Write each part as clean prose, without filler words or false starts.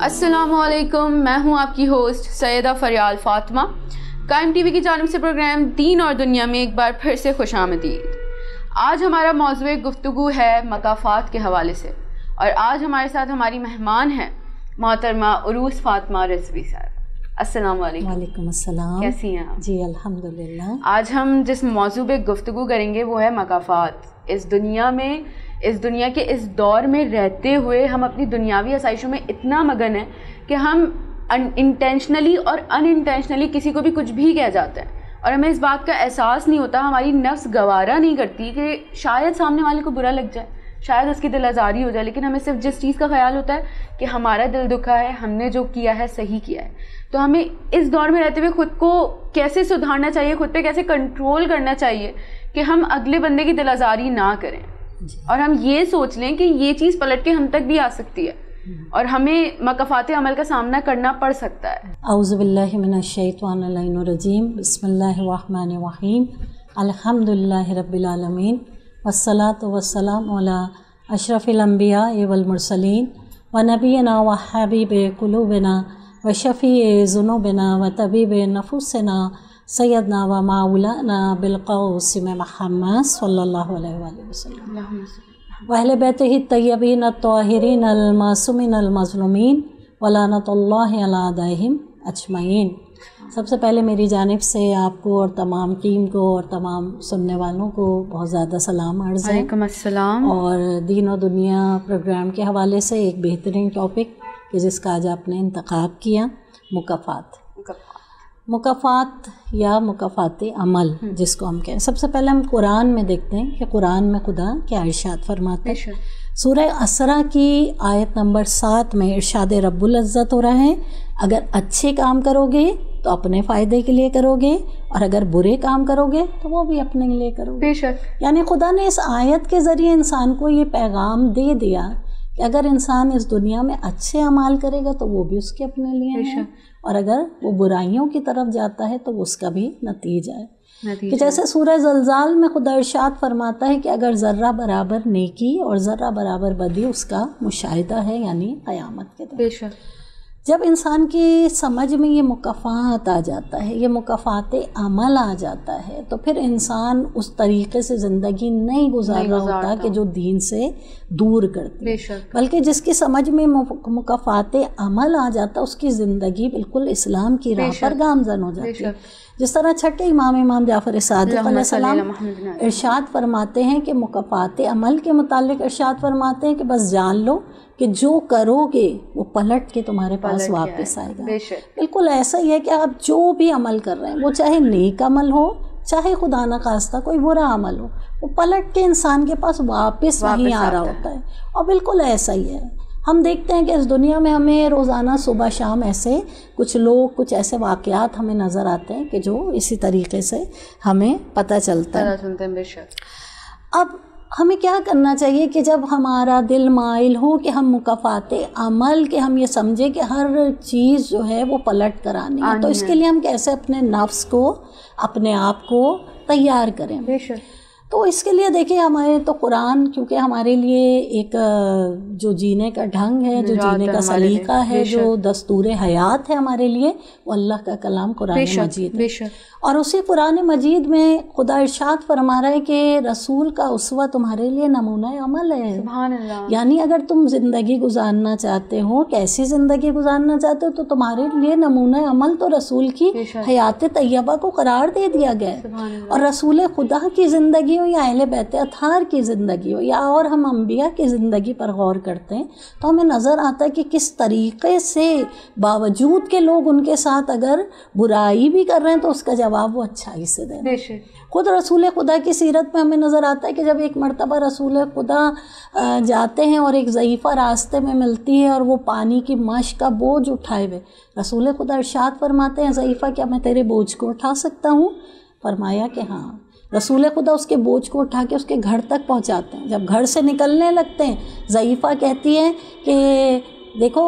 السلام علیکم، میں ہوں آپ کی ہوسٹ سیدہ فریال فاطمہ۔ قائم ٹی وی کی جانب سے پروگرام دین اور دنیا میں ایک بار پھر سے خوش آمدید۔ آج ہمارا موضوع گفتگو ہے مکافات کے حوالے سے، اور آج ہمارے ساتھ ہماری مہمان ہیں محترمہ عروس فاطمہ رضوی صاحب۔ السلام علیکم۔ وعلیکم السلام۔ کیسی ہیں آپ؟ جی الحمدللہ۔ آج ہم جس موضوع پہ گفتگو کریں گے وہ ہے مکافات۔ اس دنیا کے اس دور میں رہتے ہوئے ہم اپنی دنیاوی آسائشوں میں اتنا مگن ہیں کہ ہم انٹینشنلی اور ان انٹینشنلی کسی کو بھی کچھ بھی کہہ جاتے ہیں، اور ہمیں اس بات کا احساس نہیں ہوتا، ہماری نفس گوارا نہیں کرتی کہ شاید سامنے والے کو برا لگ جائے، شاید اس کی دل آزاری ہو جائے، لیکن ہمیں صرف جس چیز کا خیال ہوتا ہے کہ ہمارا دل دکھا ہے، ہم نے جو کیا ہے صحیح کیا ہے۔ تو ہمیں اس دور میں رہتے ہوئے خود کو کیسے سدھارنا چاہیے، خود پہ کیسے کنٹرول کرنا چاہیے کہ ہم اگلے بندے کی دل آزاری نہ کریں، اور ہم یہ سوچ لیں کہ یہ چیز پلٹ کے ہم تک بھی آ سکتی ہے اور ہمیں مکافات عمل کا سامنا کرنا پڑ سکتا ہے۔ اعوذ باللہ من الشیطان اللعین الرجیم، بسم اللہ الرحمن الرحیم، الحمدللہ رب العالمین، والصلاة والسلام علی اشرف الانبیاء والمرسلین، ونبینا وحبیب قلوبنا وشفیع ذنوبنا وطبیب نفوسنا سیدنا و مولانا بالقاسم محمد صلی اللہ علیہ وآلہ وسلم واہل بیتہ الطیبین الطاہرین المعصومین المظلومین ولعنۃ اللہ علی اعدائہم اجمعین۔ سب سے پہلے میری جانب سے آپ کو اور تمام ٹیم کو اور تمام سننے والوں کو بہت زیادہ سلام عرض ہے۔ وعلیکم السلام۔ اور دین و دنیا پروگرام کے حوالے سے ایک بہترین ٹاپک کہ جس کا آج آپ نے انتخاب کیا، مکافات یا مکافات عمل جس کو ہم کہیں۔ سب سے پہلے ہم قرآن میں دیکھتے ہیں کہ قرآن میں خدا کیا ارشاد فرماتے ہیں۔ سورہ اسرا کی آیت نمبر 7 میں ارشاد رب العزت ہو رہا ہے، اگر اچھے کام کرو گے تو اپنے فائدے کے لیے کرو گے، اور اگر برے کام کرو گے تو وہ بھی اپنے لیے کرو گے۔ بے شک، یعنی خدا نے اس آیت کے ذریعے انسان کو یہ پیغام دے دیا کہ اگر انسان اس دنیا میں اچھے اعمال کرے گا تو وہ بھی اس کے اپنے لیے ہیں، اور اگر وہ برائیوں کی طرف جاتا ہے تو اس کا بھی نتیجہ ہے۔ کہ جیسے سورہ زلزال میں خدا ارشاد فرماتا ہے کہ اگر ذرہ برابر نیکی اور ذرہ برابر بدی اس کا مشاہدہ ہے، یعنی قیامت کے دن۔ بے شک، جب انسان کی سمجھ میں یہ مکافات آ جاتا ہے، یہ مکافات عمل آ جاتا ہے، تو پھر انسان اس طریقے سے زندگی نہیں گزار رہا ہوتا کہ جو دین سے دور کرتی ہے، بلکہ جس کی سمجھ میں مکافات عمل آ جاتا اس کی زندگی بالکل اسلام کی راہ پر گامزن ہو جاتی ہے۔ جس طرح چھٹے امام جعفر صادق علیہ السلام ارشاد فرماتے ہیں کہ مکافات عمل کے متعلق ارشاد فرماتے ہیں کہ بس جان لو کہ جو کرو گے وہ پلٹ کے تمہارے پاس واپس آئے گا۔ بالکل ایسا ہی ہے کہ آپ جو بھی عمل کر رہے ہیں، وہ چاہے نیک عمل ہو چاہے خدا نہ خواستہ کوئی برا عمل ہو، وہ پلٹ کے انسان کے پاس واپس وہیں آ رہا ہوتا ہے۔ اور بالکل ایسا ہی ہے، ہم دیکھتے ہیں کہ اس دنیا میں ہمیں روزانہ صبح شام ایسے کچھ لوگ، کچھ ایسے واقعات ہمیں نظر آتے ہیں کہ جو اسی طریقے سے ہمیں پتہ چلتا ہے۔ اب ہمیں کیا کرنا چاہیے کہ جب ہمارا دل مائل ہو کہ ہم مکافات عمل کے ہم یہ سمجھے کہ ہر چیز جو ہے وہ پلٹ کر آنی ہے، تو اس کے لیے ہم کیسے اپنے نفس کو، اپنے آپ کو تیار کریں۔ تو اس کے لیے دیکھیں، ہمارے تو قرآن کیونکہ ہمارے لیے ایک جو جینے کا ڈھنگ ہے، جو جینے کا سلیقہ ہے، جو دستور حیات ہے ہمارے لیے، وہ اللہ کا کلام قرآن مجید ہے۔ اور اسی قرآن مجید میں خدا ارشاد فرما رہا ہے کہ رسول کا اسوہ تمہارے لیے نمونہ عمل ہے۔ سبحان اللہ۔ یعنی اگر تم زندگی گزارنا چاہتے ہو، کیسی زندگی گزارنا چاہتے ہو، تو تمہارے لیے نمونہ عمل تو رسول کی حیات طیبہ کو قرار دے دیا گیا ہے۔ اور رسول خدا کی زندگی ہو یا اہل بیت اطہار کی زندگی ہو یا اور ہم انبیاء کی زندگی پر غور کرتے ہیں تو ہمیں نظر آتا ہے کہ کس طریقے سے باوجود کہ لوگ ان کے ساتھ اگر برائی بھی کر رہے ہیں تو اس کا جواب وہ اچھائی سے دے رہے ہیں۔ خود رسول خدا کی سیرت میں ہمیں نظر آتا ہے کہ جب ایک مرتبہ رسول خدا جاتے ہیں اور ایک ضعیفہ راستے میں ملتی ہے اور وہ پانی کی مشق کا بوجھ اٹھائے ہوئے، رسول خدا ارشاد فرماتے ہیں، ضعیفہ کیا میں تیرے بوجھ کو اٹھا سکتا ہوں؟ فرمایا کہ ہاں۔ رسول خدا اس کے بوجھ کو اٹھا کے اس کے گھر تک پہنچاتے ہیں۔ جب گھر سے نکلنے لگتے ہیں، ضعیفہ کہتی ہے کہ دیکھو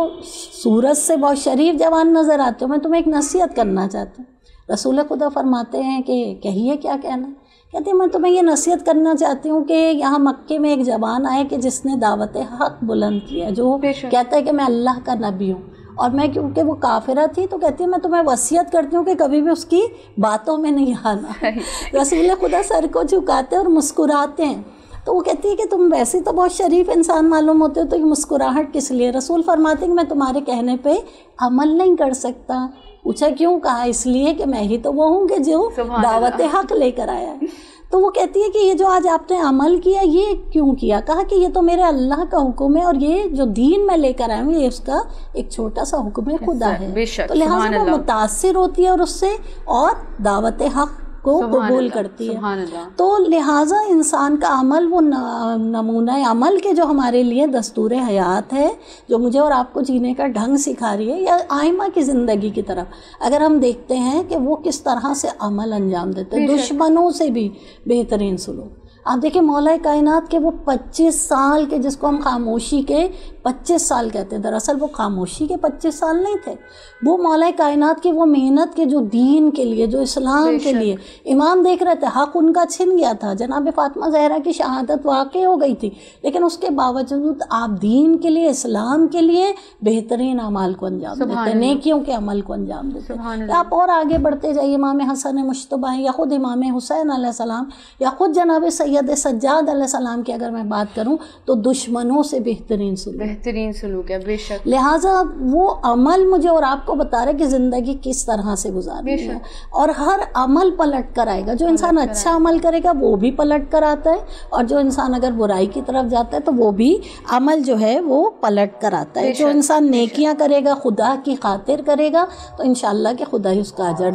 سورج سے بہت شریف جوان نظر آتے ہو، میں تمہیں ایک نصیحت کرنا چاہتا ہوں۔ رسول خدا فرماتے ہیں کہ کہیے کیا کہنا ہے؟ کہتے ہیں میں تمہیں یہ نصیحت کرنا چاہتی ہوں کہ یہاں مکے میں ایک جوان آئے کہ جس نے دعوت حق بلند کیا، جو کہتا ہے کہ میں اللہ کا نبی ہوں، اور میں کیونکہ وہ کافرہ تھی تو کہتی ہے میں تمہیں وصیت کرتی ہوں کہ کبھی بھی اس کی باتوں میں نہیں آنا. رسول خدا سر کو جھکاتے اور مسکراتے ہیں. تو وہ کہتی ہے کہ تم ویسے تو بہت شریف انسان معلوم ہوتے ہو تو یہ مسکراہٹ کس لیے؟ رسول فرماتے ہیں کہ میں تمہارے کہنے پہ عمل نہیں کر سکتا. پوچھا کیوں؟ کہا اس لیے کہ میں ہی تو وہ ہوں کہ جو دعوت حق لے کر آیا ہے. تو وہ کہتی ہے کہ یہ جو آج آپ نے عمل کیا یہ کیوں کیا؟ کہا کہ یہ تو میرے اللہ کا حکم ہے اور یہ جو دین میں لے کر آئے ہوں یہ اس کا ایک چھوٹا سا حکم خدا ہے. تو لہٰذا وہ متاثر ہوتی ہے اور اس سے اور دعوت حق کو قبول کرتی ہے. تو لہٰذا انسان کا عمل وہ نمونہ عمل کے جو ہمارے لیے دستور حیات ہے جو مجھے اور آپ کو جینے کا ڈھنگ سکھا رہی ہے، یا آئمہ کی زندگی کی طرف اگر ہم دیکھتے ہیں کہ وہ کس طرح سے عمل انجام دیتے ہیں، دشمنوں سے بھی بہترین سلوک. آپ دیکھیں مولا کائنات کے وہ 25 سال کے جس کو ہم خاموشی کے 25 سال کہتے ہیں، دراصل وہ خاموشی کے 25 سال نہیں تھے، وہ مولا کائنات کی وہ محنت کے جو دین کے لیے جو اسلام کے لیے امام دیکھ رہے تھے حق ان کا چھن گیا تھا. جناب فاطمہ زہرا کی شہادت واقع ہو گئی تھی لیکن اس کے باوجود آپ دین کے لیے اسلام کے لیے بہترین اعمال کو انجام دیتے، نیکیوں کے عمل کو انجام دیتے. آپ اور آگے بڑھتے جائیے، امام حسن مشتبہ یا خود امام حسین علیہ السلام یا خود جناب سید سجاد علیہ السلام کی اگر میں بات کروں تو دشمنوں سے بہترین سلوک ہے. بے شک. لہٰذا وہ عمل مجھے اور آپ کو بتا رہے کہ زندگی کس طرح سے گزارنی ہے، اور ہر عمل پلٹ کر آئے گا. جو انسان اچھا عمل کرے گا وہ بھی پلٹ کر آتا ہے، اور جو انسان اگر برائی کی طرف جاتا ہے تو وہ بھی عمل جو ہے وہ پلٹ کر آتا ہے. جو انسان نیکیاں کرے گا خدا کی خاطر کرے گا تو انشاءاللہ کہ خدا ہی اس کا اجر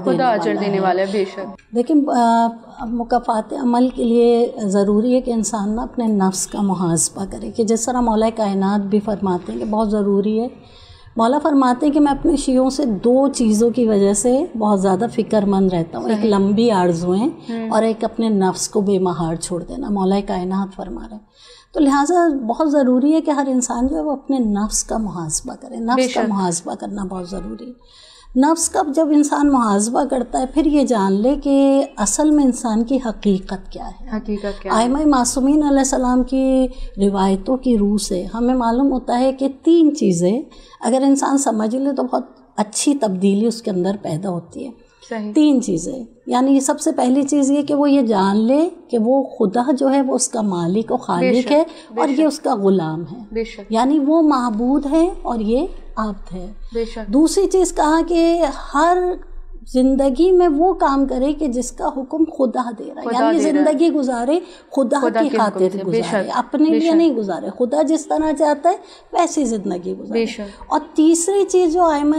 دینے والا ہے. بے شک. لیکن مکافات عمل کے لیے ضروری ہے کہ انسان نا اپنے نفس کا محاسبہ کرے، کہ جس طرح مولا کائنات بھی فرماتے ہیں کہ بہت ضروری ہے. مولا فرماتے ہیں کہ میں اپنے شیعوں سے 2 چیزوں کی وجہ سے بہت زیادہ فکر مند رہتا ہوں، ایک لمبی آرزویں اور ایک اپنے نفس کو بے مہار چھوڑ دینا. مولا کائنات فرما رہے ہیں. تو لہٰذا بہت ضروری ہے کہ ہر انسان جو ہے وہ اپنے نفس کا محاسبہ کرے. نفس کا محاسبہ کرنا بہت ضروری ہے. نفس کا جب انسان محاسبہ کرتا ہے پھر یہ جان لے کہ اصل میں انسان کی حقیقت کیا ہے. ائمہ معصومین علیہ السلام کی روایتوں کی روح سے ہمیں معلوم ہوتا ہے کہ 3 چیزیں اگر انسان سمجھ لے تو بہت اچھی تبدیلی اس کے اندر پیدا ہوتی ہے. 3 چیزیں، یعنی سب سے پہلی چیز یہ کہ وہ یہ جان لے کہ وہ خدا جو ہے وہ اس کا مالک و خالق ہے اور یہ اس کا غلام ہے، یعنی وہ معبود ہے اور یہ عبد ہے. دوسری چیز کہا کہ ہر زندگی میں وہ کام کرے کہ جس کا حکم خدا دے رہا ہے، یعنی زندگی گزارے خدا کی خاطر گزارے، اپنے لیے نہیں گزارے. خدا جس طرح چاہتا ہے ویسی زندگی گزارے. اور تیسری چیز جو ائمہ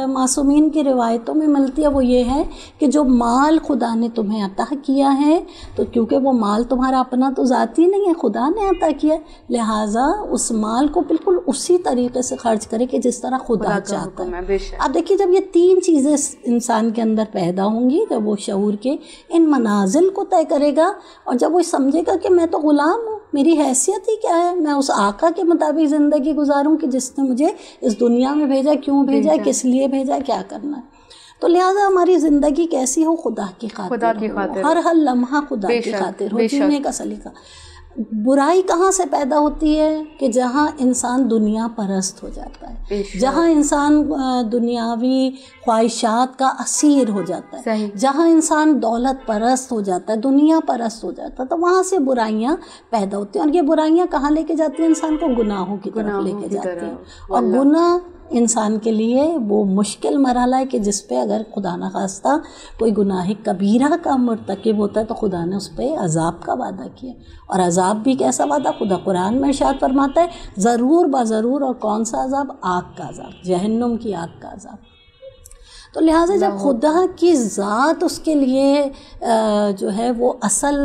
معصومین کی روایتوں میں ملتی ہے وہ یہ ہے کہ جو مال خدا نے تمہیں عطا کیا ہے تو کیونکہ وہ مال تمہارا اپنا تو ذاتی نہیں ہے، خدا نے عطا کیا، لہٰذا اس مال کو بالکل اسی طریقے سے خرچ کرے کہ جس طرح خدا چاہتا ہے. اب دیکھیے جب یہ 3 چیزیں انسان کے اندر پیدا ہوں گی، جب وہ شعور کے ان منازل کو طے کرے گا اور جب وہ سمجھے گا کہ میں تو غلام ہوں، میری حیثیت ہی کیا ہے، میں اس آقا کے مطابق زندگی گزاروں کہ جس نے مجھے اس دنیا میں بھیجا، کیوں بھیجا، کس لیے بھیجا، کیا کرنا ہے. تو لہٰذا ہماری زندگی کیسی ہو، خدا کی خاطر، ہر لمحہ خدا کی خاطر ہو، جینے کا سلیقہ. برائی کہاں سے پیدا ہوتی ہے کہ جہاں انسان دنیا پرست ہو جاتا ہے، جہاں انسان دنیاوی خواہشات کا اسیر ہو جاتا ہے، جہاں انسان دولت پرست ہو جاتا ہے، دنیا پرست ہو جاتا ہے، تو وہاں سے برائیاں پیدا ہوتی ہیں. اور یہ برائیاں کہاں لے کے جاتی ہیں؟ انسان کو گناہوں کی طرف لے کے جاتی ہیں. اور گناہ انسان کے لیے وہ مشکل مرحلہ ہے کہ جس پہ اگر خدا نخواستہ کوئی گناہ کبیرہ کا مرتکب ہوتا ہے تو خدا نے اس پہ عذاب کا وعدہ کیا. اور عذاب بھی کیسا وعدہ؟ خدا قرآن میں ارشاد فرماتا ہے ضرور بضرور. اور کون سا عذاب؟ آگ کا عذاب، جہنم کی آگ کا عذاب. تو لہٰذا جب خدا کی ذات اس کے لیے جو ہے وہ اصل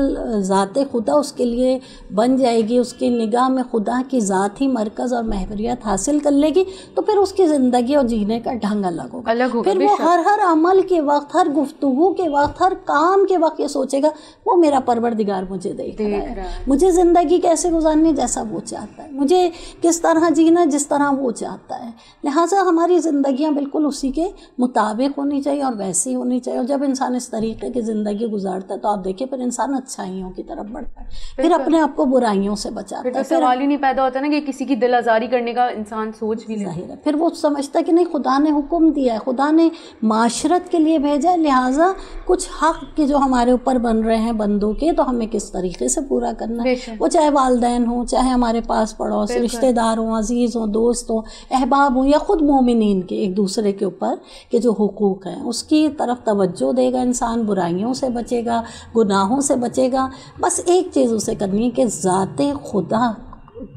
ذات خدا اس کے لیے بن جائے گی، اس کی نگاہ میں خدا کی ذات ہی مرکز اور محوریت حاصل کر لے گی، تو پھر اس کی زندگی اور جینے کا ڈھنگ الگ ہوگا. پھر وہ ہر عمل کے وقت، ہر گفتگو کے وقت، ہر کام کے وقت یہ سوچے گا وہ میرا پروردگار مجھے دیکھ رہا ہے، مجھے زندگی کیسے گزارنی جیسا وہ چاہتا ہے، مجھے کس طرح جینا جس طرح وہ چاہتا ہے. لہٰذا ہماری زندگیاں بالکل اسی کے مطابق مطابق ہونی چاہیے اور ویسی ہونی چاہیے. اور جب انسان اس طریقے کی زندگی گزارتا ہے تو آپ دیکھیں پھر انسان اچھائیوں کی طرف بڑھتا ہے, پھر اپنے آپ کو برائیوں سے بچاتا ہے. پھر سوال ہی نہیں پیدا ہوتا نا کہ کسی کی دل آزاری کرنے کا انسان سوچ بھی ظاہر ہے. پھر وہ سمجھتا ہے کہ نہیں, خدا نے حکم دیا ہے, خدا نے معاشرت کے لیے بھیجا ہے, لہٰذا کچھ حق کے جو ہمارے اوپر بن رہے ہیں بندوں کے, تو ہمیں کس طریقے سے پورا کرنا ہے. وہ چاہے والدین ہوں, چاہے ہمارے پاس پڑوس, رشتہ دار ہوں, عزیز ہوں, دوست ہوں, احباب ہوں, یا خود مومنین کے ایک دوسرے کے اوپر کے جو حقوق ہیں اس کی طرف توجہ دے گا انسان, برائیوں سے بچے گا, گناہوں سے بچے گا. بس ایک چیز اسے کرنی ہے کہ ذات خدا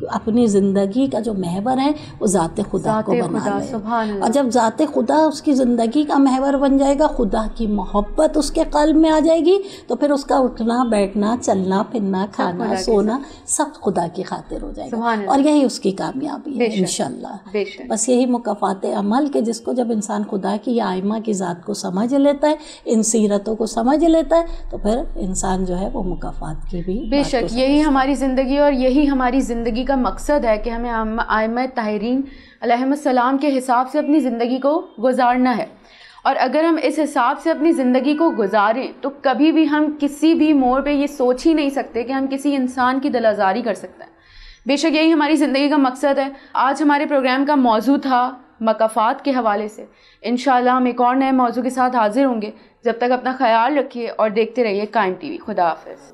اپنی زندگی کا جو محور ہے وہ ذات خدا کو بنا لے. اور جب ذات خدا اس کی زندگی کا محور بن جائے گا, خدا کی محبت اس کے قلب میں آ جائے گی, تو پھر اس کا اٹھنا بیٹھنا, چلنا پھرنا, کھانا سونا سب خدا کی خاطر ہو جائے گا. اور یہی اس کی کامیابی ہے انشاءاللہ. بس یہی مکافات عمل کہ جس کو جب انسان خدا کی یا آئمہ کی ذات کو سمجھ لیتا ہے, ان سیرتوں کو سمجھ لیتا ہے, تو پھر انسان جو ہے وہ مکافات کی بھی بے شک یہی ہماری زندگی اور یہی ہماری زندگی کا مقصد ہے کہ ہمیں ائمہ طاہرین علیہم السلام کے حساب سے اپنی زندگی کو گزارنا ہے. اور اگر ہم اس حساب سے اپنی زندگی کو گزاریں تو کبھی بھی ہم کسی بھی موڑ پہ یہ سوچ ہی نہیں سکتے کہ ہم کسی انسان کی دل آزاری کر سکتے ہیں. بے شک یہی ہماری زندگی کا مقصد ہے. آج ہمارے پروگرام کا موضوع تھا مکافات کے حوالے سے. انشاءاللہ ہم ایک اور نئے موضوع کے ساتھ حاضر ہوں گے. جب تک اپنا خیال رکھیے اور دیکھتے رہیے قائم ٹی وی. خدا حافظ.